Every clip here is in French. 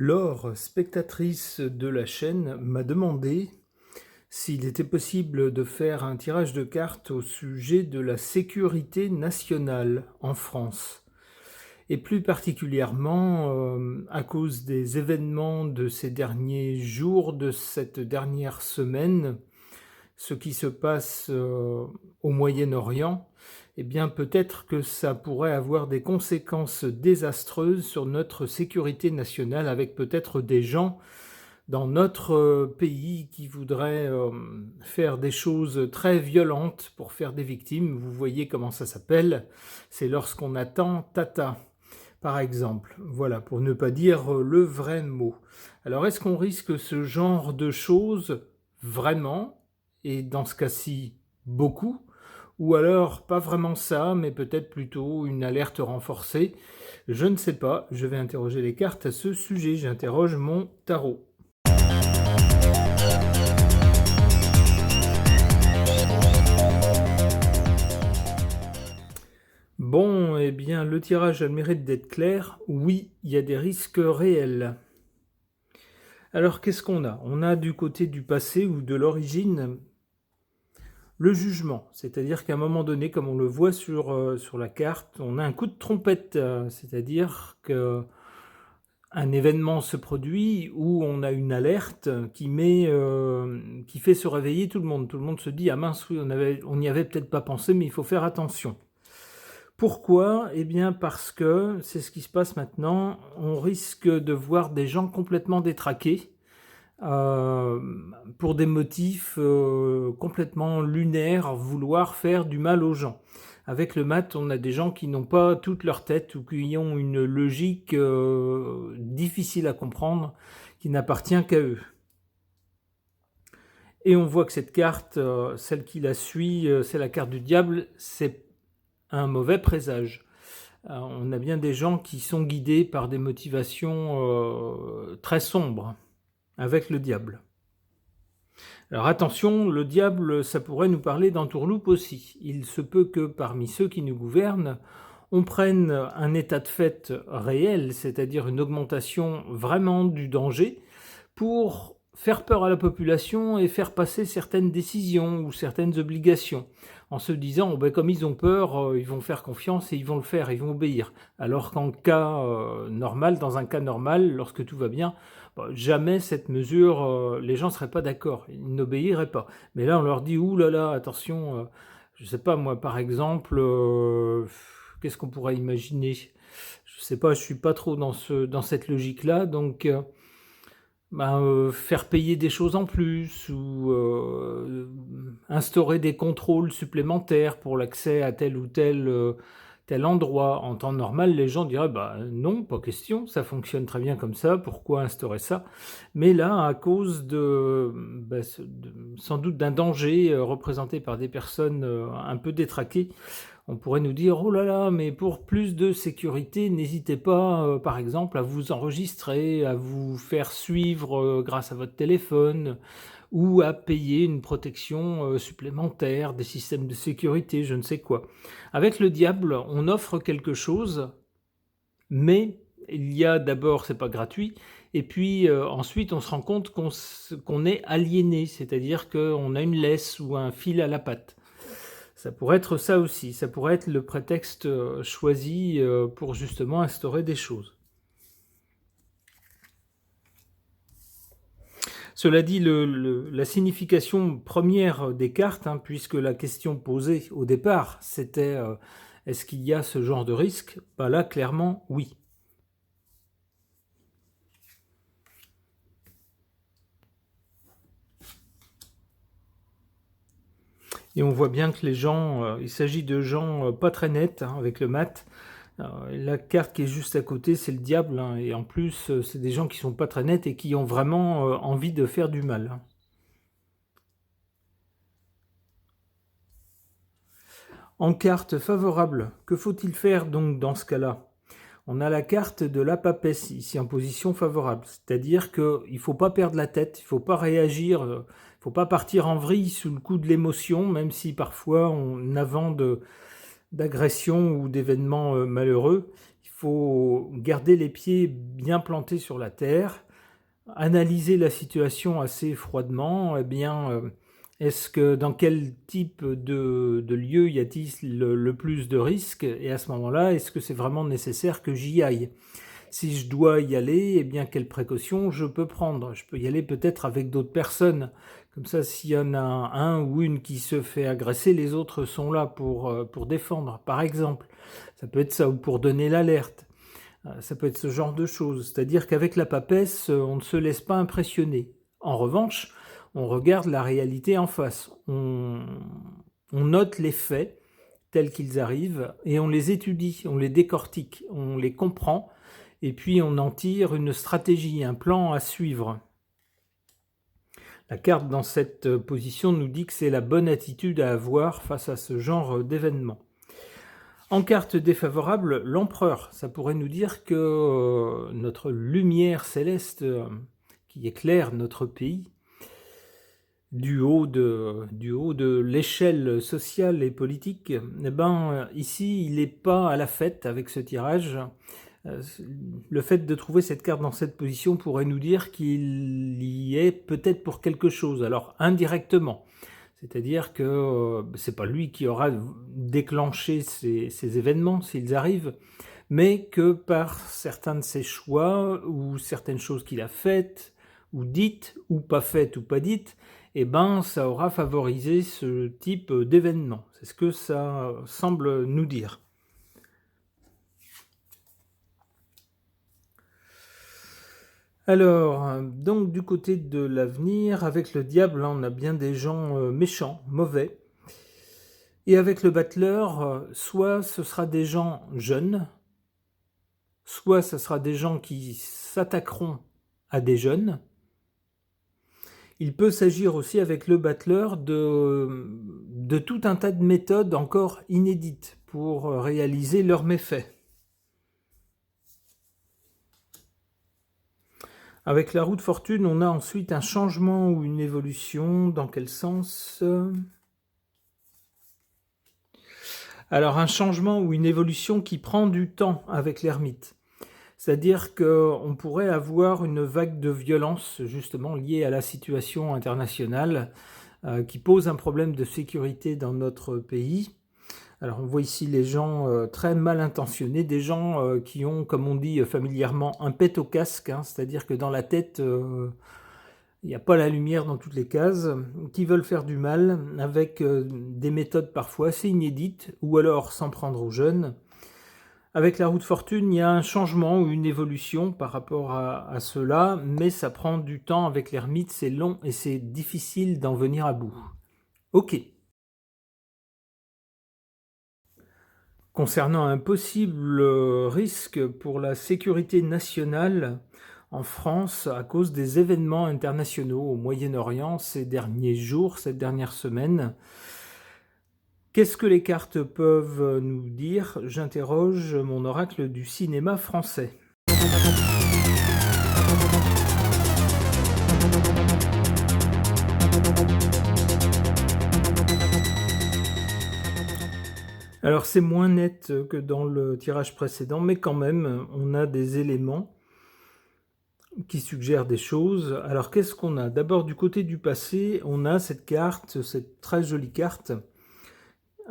Laure, spectatrice de la chaîne, m'a demandé s'il était possible de faire un tirage de cartes au sujet de la sécurité nationale en France. Et plus particulièrement à cause des événements de ces derniers jours, de cette dernière semaine, ce qui se passe au Moyen-Orient, eh bien peut-être que ça pourrait avoir des conséquences désastreuses sur notre sécurité nationale, avec peut-être des gens dans notre pays qui voudraient faire des choses très violentes pour faire des victimes. Vous voyez comment ça s'appelle, c'est lorsqu'on attend Tata, par exemple. Voilà, pour ne pas dire le vrai mot. Alors est-ce qu'on risque ce genre de choses vraiment? Et dans ce cas-ci, beaucoup, ou alors pas vraiment ça, mais peut-être plutôt une alerte renforcée. Je ne sais pas, je vais interroger les cartes à ce sujet, j'interroge mon tarot. Bon, eh bien, le tirage a le mérite d'être clair. Oui, il y a des risques réels. Alors, qu'est-ce qu'on a? On a du côté du passé ou de l'origine le jugement, c'est-à-dire qu'à un moment donné, comme on le voit sur la carte, on a un coup de trompette, c'est-à-dire qu'un événement se produit où on a une alerte qui fait se réveiller tout le monde. Tout le monde se dit « Ah mince, oui, on n'y avait peut-être pas pensé, mais il faut faire attention ». Pourquoi? Eh bien parce que, c'est ce qui se passe maintenant, on risque de voir des gens complètement détraqués, pour des motifs complètement lunaires, vouloir faire du mal aux gens. Avec le mat, on a des gens qui n'ont pas toute leur tête ou qui ont une logique difficile à comprendre, qui n'appartient qu'à eux. Et on voit que cette carte, celle qui la suit, c'est la carte du diable, c'est un mauvais présage. On a bien des gens qui sont guidés par des motivations très sombres, avec le diable. Alors attention, le diable, ça pourrait nous parler d'entourloupe aussi. Il se peut que parmi ceux qui nous gouvernent, on prenne un état de fait réel, c'est-à-dire une augmentation vraiment du danger, pour faire peur à la population et faire passer certaines décisions ou certaines obligations, en se disant oh ben, comme ils ont peur, ils vont faire confiance et ils vont le faire, ils vont obéir. Alors qu'en cas normal, dans un cas normal, lorsque tout va bien, jamais cette mesure, les gens ne seraient pas d'accord, ils n'obéiraient pas. Mais là, on leur dit ouh là là, attention, je ne sais pas moi, par exemple, qu'est-ce qu'on pourrait imaginer? Je ne sais pas, je ne suis pas trop dans cette logique-là, donc faire payer des choses en plus ou instaurer des contrôles supplémentaires pour l'accès à tel ou tel endroit. En temps normal, les gens diraient non, pas question, ça fonctionne très bien comme ça, pourquoi instaurer ça? Mais là, à cause sans doute d'un danger représenté par des personnes un peu détraquées, on pourrait nous dire « Oh là là, mais pour plus de sécurité, n'hésitez pas, par exemple, à vous enregistrer, à vous faire suivre grâce à votre téléphone, ou à payer une protection supplémentaire, des systèmes de sécurité, je ne sais quoi. » Avec le diable, on offre quelque chose, mais il y a d'abord, c'est pas gratuit, et puis ensuite on se rend compte qu'on est aliéné, c'est-à-dire qu'on a une laisse ou un fil à la patte. Ça pourrait être ça aussi, ça pourrait être le prétexte choisi pour justement instaurer des choses. Cela dit, la signification première des cartes, puisque la question posée au départ, c'était est-ce qu'il y a ce genre de risque? Là, clairement, oui. Et on voit bien que les gens, il s'agit de gens pas très nets avec le mat. La carte qui est juste à côté, c'est le diable, et en plus, c'est des gens qui sont pas très nets et qui ont vraiment envie de faire du mal. En carte favorable, que faut-il faire donc dans ce cas-là? On a la carte de la papesse ici en position favorable, c'est-à-dire qu'il ne faut pas perdre la tête, il ne faut pas réagir, il ne faut pas partir en vrille sous le coup de l'émotion, même si parfois on avant d'agressions ou d'événements malheureux. Il faut garder les pieds bien plantés sur la terre, analyser la situation assez froidement. Eh bien, dans quel type de lieu y a-t-il le plus de risques? Et à ce moment-là, est-ce que c'est vraiment nécessaire que j'y aille? Si je dois y aller, eh bien, quelles précautions je peux prendre? Je peux y aller peut-être avec d'autres personnes. Comme ça, s'il y en a un ou une qui se fait agresser, les autres sont là pour défendre, par exemple. Ça peut être ça, ou pour donner l'alerte. Ça peut être ce genre de choses. C'est-à-dire qu'avec la papesse, on ne se laisse pas impressionner. En revanche, on regarde la réalité en face. On note les faits tels qu'ils arrivent et on les étudie, on les décortique, on les comprend et puis on en tire une stratégie, un plan à suivre. La carte dans cette position nous dit que c'est la bonne attitude à avoir face à ce genre d'événement. En carte défavorable, l'empereur. Ça pourrait nous dire que notre lumière céleste qui éclaire notre pays, du haut de l'échelle sociale et politique, eh ben, ici, il n'est pas à la fête avec ce tirage. Le fait de trouver cette carte dans cette position pourrait nous dire qu'il y est peut-être pour quelque chose, alors indirectement. C'est-à-dire que c'est pas lui qui aura déclenché ces événements s'ils arrivent, mais que par certains de ses choix ou certaines choses qu'il a faites ou dites ou pas dites, eh ben ça aura favorisé ce type d'événement. C'est ce que ça semble nous dire. Alors, donc du côté de l'avenir, avec le diable, on a bien des gens méchants, mauvais. Et avec le battleur, soit ce sera des gens jeunes, soit ce sera des gens qui s'attaqueront à des jeunes. Il peut s'agir aussi avec le battleur de tout un tas de méthodes encore inédites pour réaliser leurs méfaits. Avec la roue de fortune, on a ensuite un changement ou une évolution. Dans quel sens? Alors un changement ou une évolution qui prend du temps avec l'ermite. C'est-à-dire qu'on pourrait avoir une vague de violence justement liée à la situation internationale qui pose un problème de sécurité dans notre pays. Alors on voit ici les gens très mal intentionnés, des gens qui ont, comme on dit familièrement, un pet au casque, hein, c'est-à-dire que dans la tête, il n'y a pas la lumière dans toutes les cases, qui veulent faire du mal avec des méthodes parfois assez inédites, ou alors s'en prendre aux jeunes. Avec la roue de fortune, il y a un changement ou une évolution par rapport à cela, mais ça prend du temps avec l'ermite, c'est long et c'est difficile d'en venir à bout. Ok. Concernant un possible risque pour la sécurité nationale en France à cause des événements internationaux au Moyen-Orient ces derniers jours, cette dernière semaine. Qu'est-ce que les cartes peuvent nous dire? J'interroge mon oracle du cinéma français. Alors c'est moins net que dans le tirage précédent, mais quand même, on a des éléments qui suggèrent des choses. Alors qu'est-ce qu'on a? D'abord du côté du passé, on a cette carte, cette très jolie carte.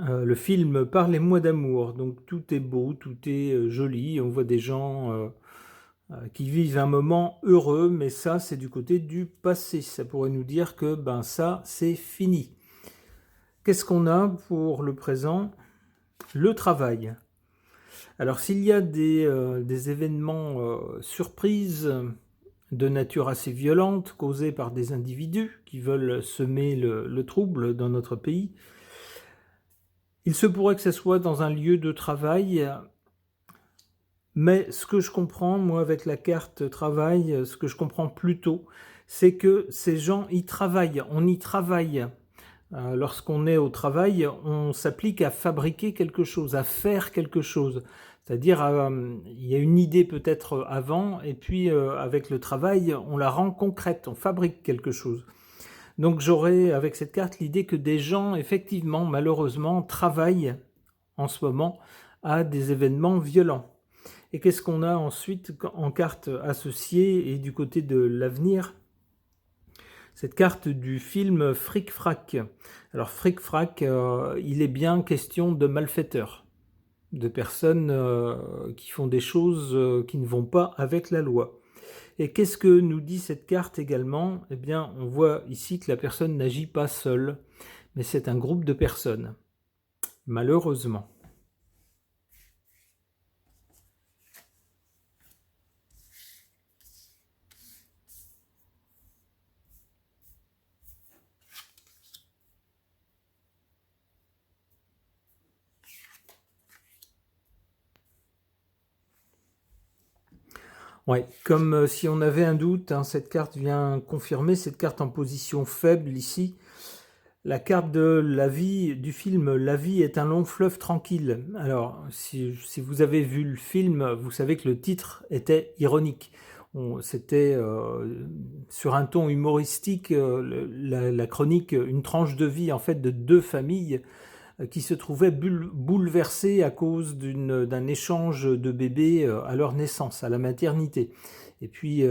Le film Parlez-moi d'amour, donc tout est beau, tout est joli, on voit des gens qui vivent un moment heureux, mais ça c'est du côté du passé, ça pourrait nous dire que ça c'est fini. Qu'est-ce qu'on a pour le présent? Le travail. Alors s'il y a des événements surprises de nature assez violente causés par des individus qui veulent semer le trouble dans notre pays, il se pourrait que ce soit dans un lieu de travail, mais ce que je comprends, moi, avec la carte travail, ce que je comprends plutôt, c'est que ces gens y travaillent, on y travaille. Lorsqu'on est au travail, on s'applique à fabriquer quelque chose, à faire quelque chose. C'est-à-dire, il y a une idée peut-être avant, et puis avec le travail, on la rend concrète, on fabrique quelque chose. Donc j'aurais avec cette carte l'idée que des gens, effectivement, malheureusement, travaillent en ce moment à des événements violents. Et qu'est-ce qu'on a ensuite en carte associée et du côté de l'avenir? Cette carte du film Fric-Frac. Alors Fric-Frac, il est bien question de malfaiteurs, de personnes qui font des choses qui ne vont pas avec la loi. Et qu'est-ce que nous dit cette carte également? Eh bien, on voit ici que la personne n'agit pas seule, mais c'est un groupe de personnes, malheureusement. Ouais, comme si on avait un doute, hein, cette carte vient confirmer, cette carte en position faible ici, la carte de la vie du film La vie est un long fleuve tranquille. Alors, si vous avez vu le film, vous savez que le titre était ironique. C'était sur un ton humoristique, la chronique, une tranche de vie en fait de deux familles qui se trouvaient bouleversées à cause d'un échange de bébés à leur naissance, à la maternité. Et puis,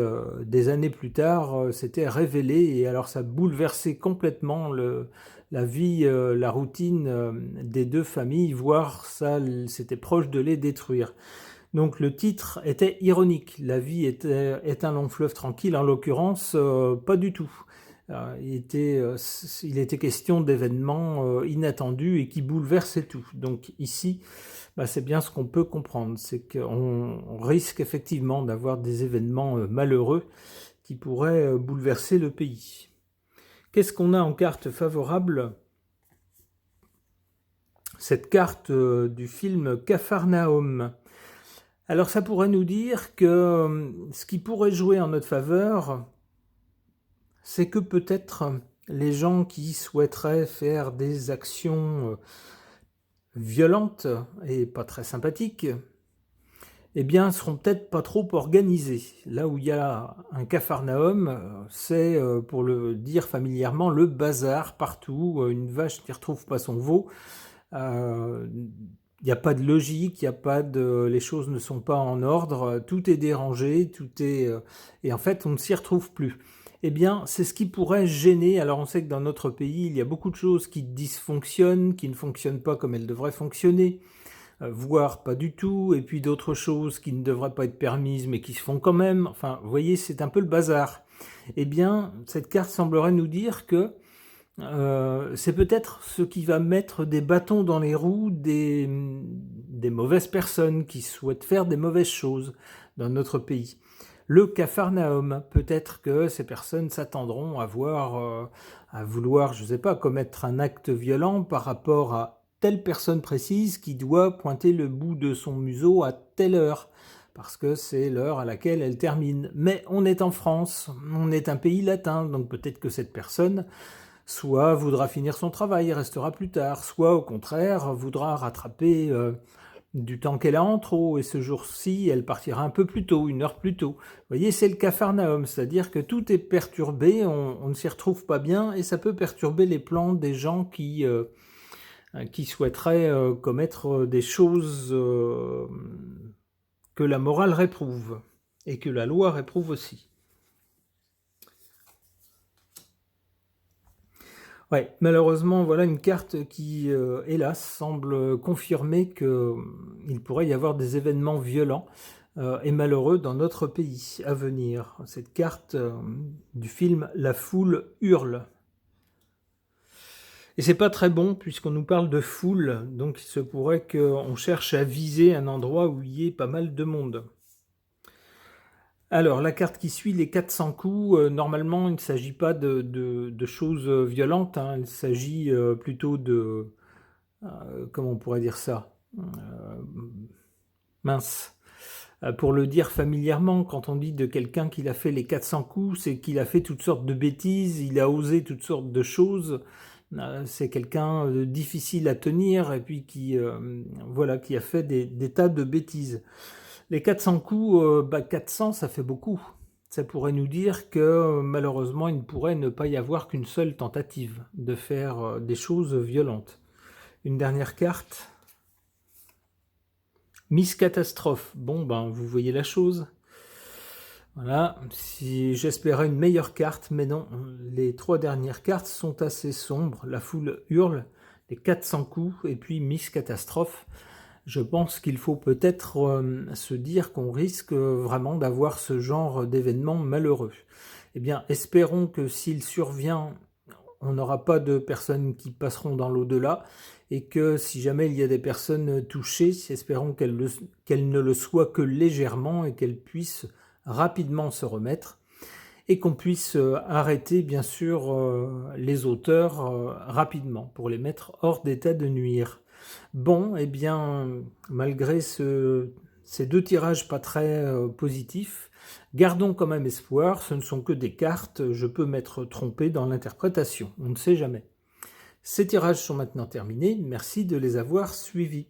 des années plus tard, c'était révélé, et alors ça bouleversait complètement la vie, la routine des deux familles, voire ça, c'était proche de les détruire. Donc le titre était ironique, la vie est un long fleuve tranquille, en l'occurrence, pas du tout. Il était question d'événements inattendus et qui bouleversaient tout. Donc ici, c'est bien ce qu'on peut comprendre, c'est qu'on risque effectivement d'avoir des événements malheureux qui pourraient bouleverser le pays. Qu'est-ce qu'on a en carte favorable? Cette carte du film Capharnaüm. Alors ça pourrait nous dire que ce qui pourrait jouer en notre faveur, c'est que peut-être les gens qui souhaiteraient faire des actions violentes et pas très sympathiques, eh bien, seront peut-être pas trop organisés. Là où il y a un Capharnaüm, c'est, pour le dire familièrement, le bazar partout, une vache qui retrouve pas son veau. Il n'y a pas de logique, les choses ne sont pas en ordre, tout est dérangé, et en fait, on ne s'y retrouve plus. Eh bien, c'est ce qui pourrait gêner. Alors, on sait que dans notre pays, il y a beaucoup de choses qui dysfonctionnent, qui ne fonctionnent pas comme elles devraient fonctionner, voire pas du tout, et puis d'autres choses qui ne devraient pas être permises, mais qui se font quand même. Enfin, vous voyez, c'est un peu le bazar. Eh bien, cette carte semblerait nous dire que c'est peut-être ce qui va mettre des bâtons dans les roues des mauvaises personnes qui souhaitent faire des mauvaises choses dans notre pays. Le Capharnaüm, peut-être que ces personnes s'attendront à vouloir, je ne sais pas, commettre un acte violent par rapport à telle personne précise qui doit pointer le bout de son museau à telle heure, parce que c'est l'heure à laquelle elle termine. Mais on est en France, on est un pays latin, donc peut-être que cette personne soit voudra finir son travail, restera plus tard, soit au contraire voudra rattraper du temps qu'elle a en trop, et ce jour-ci, elle partira un peu plus tôt, une heure plus tôt. Vous voyez, c'est le Capharnaüm, c'est-à-dire que tout est perturbé, on ne s'y retrouve pas bien, et ça peut perturber les plans des gens qui souhaiteraient commettre des choses que la morale réprouve, et que la loi réprouve aussi. Ouais, malheureusement, voilà une carte qui, hélas, semble confirmer qu'il pourrait y avoir des événements violents et malheureux dans notre pays à venir. Cette carte du film La foule hurle. Et c'est pas très bon puisqu'on nous parle de foule, donc il se pourrait qu'on cherche à viser un endroit où il y ait pas mal de monde. Alors, la carte qui suit, les 400 coups, normalement, il ne s'agit pas de choses violentes, hein, il s'agit plutôt de... comment on pourrait dire ça? Mince. Pour le dire familièrement, quand on dit de quelqu'un qu'il a fait les 400 coups, c'est qu'il a fait toutes sortes de bêtises, il a osé toutes sortes de choses. C'est quelqu'un de difficile à tenir et puis qui a fait des tas de bêtises. Les 400 coups, 400, ça fait beaucoup. Ça pourrait nous dire que malheureusement, il ne pourrait ne pas y avoir qu'une seule tentative de faire des choses violentes. Une dernière carte. Miss Catastrophe, bon ben vous voyez la chose. Voilà, si j'espérais une meilleure carte, mais non, les 3 dernières cartes sont assez sombres. La foule hurle, les 400 coups, et puis Miss Catastrophe. Je pense qu'il faut peut-être se dire qu'on risque vraiment d'avoir ce genre d'événement malheureux. Eh bien, espérons que s'il survient, on n'aura pas de personnes qui passeront dans l'au-delà, et que si jamais il y a des personnes touchées, espérons qu'elles ne le soient que légèrement et qu'elles puissent rapidement se remettre, et qu'on puisse arrêter bien sûr les auteurs rapidement pour les mettre hors d'état de nuire. Bon, eh bien, malgré ces 2 tirages pas très positifs, gardons quand même espoir, ce ne sont que des cartes, je peux m'être trompé dans l'interprétation, on ne sait jamais. Ces tirages sont maintenant terminés, merci de les avoir suivis.